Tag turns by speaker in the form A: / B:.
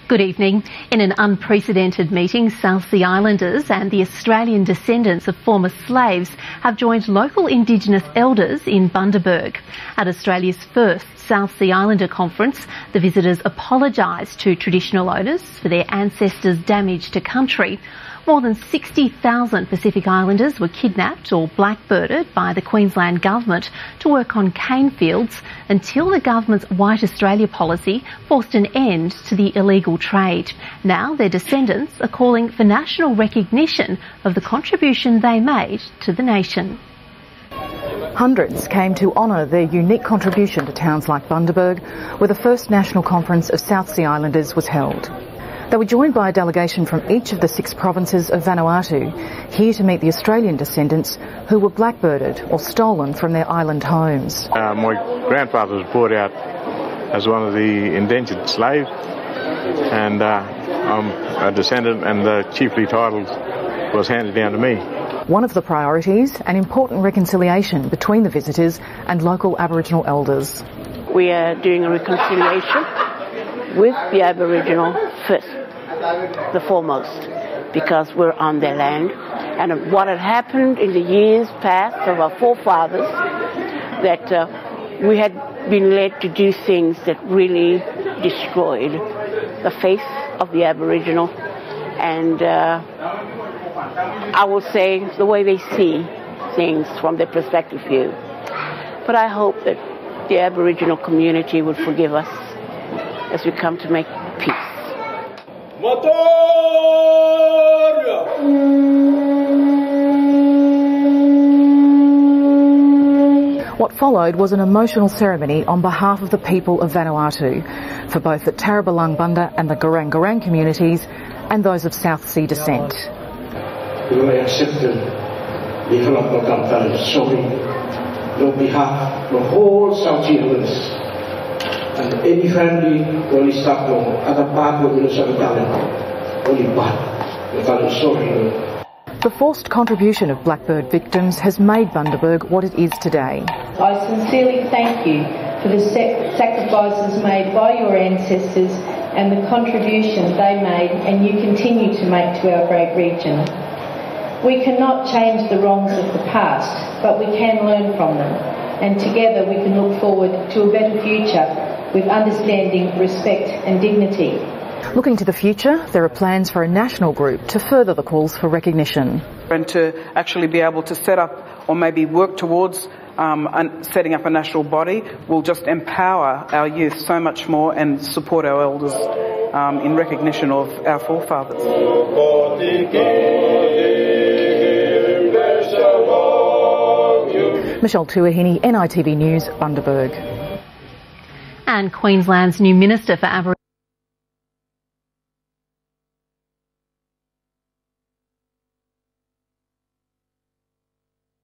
A: Good evening. In an unprecedented meeting, South Sea Islanders and the Australian descendants of former slaves have joined local Indigenous elders in Bundaberg. At Australia's first South Sea Islander conference, the visitors apologised to traditional owners for their ancestors' damage to country. More than 60,000 Pacific Islanders were kidnapped or blackbirded by the Queensland government to work on cane fields until the government's White Australia policy forced an end to the illegal trade. Now their descendants are calling for national recognition of the contribution they made to the nation.
B: Hundreds came to honour their unique contribution to towns like Bundaberg, where the first national conference of South Sea Islanders was held. They were joined by a delegation from each of the 6 provinces of Vanuatu, here to meet the Australian descendants who were blackbirded or stolen from their island homes.
C: My grandfather was brought out as one of the indentured slaves, and I'm a descendant, and the chiefly title was handed down to me.
B: One of the priorities, an important reconciliation between the visitors and local Aboriginal elders.
D: We are doing a reconciliation with the Aboriginal first, the foremost, because we're on their land. And what had happened in the years past of our forefathers, that we had been led to do things that really destroyed the faith of the Aboriginal and I will say the way they see things from their perspective view. But I hope that the Aboriginal community would forgive us as we come to make peace.
B: What followed was an emotional ceremony on behalf of the people of Vanuatu, for both the Tarabalang Bunda and the Garang Garang communities and those of South Sea descent.
E: We accept the sorry on behalf of the whole South Sea Islanders and any family only start no other part of the only part sorry.
B: The forced contribution of blackbird victims has made Bundaberg what it is today.
F: I sincerely thank you for the sacrifices made by your ancestors and the contribution they made and you continue to make to our great region. We cannot change the wrongs of the past, but we can learn from them, and together we can look forward to a better future with understanding, respect and dignity.
B: Looking to the future, there are plans for a national group to further the calls for recognition.
G: And to actually be able to set up or maybe work towards setting up a national body will just empower our youth so much more and support our elders in recognition of our forefathers.
B: Michelle Tuahine, NITV News, Bundaberg.
A: And Queensland's new Minister for Aboriginal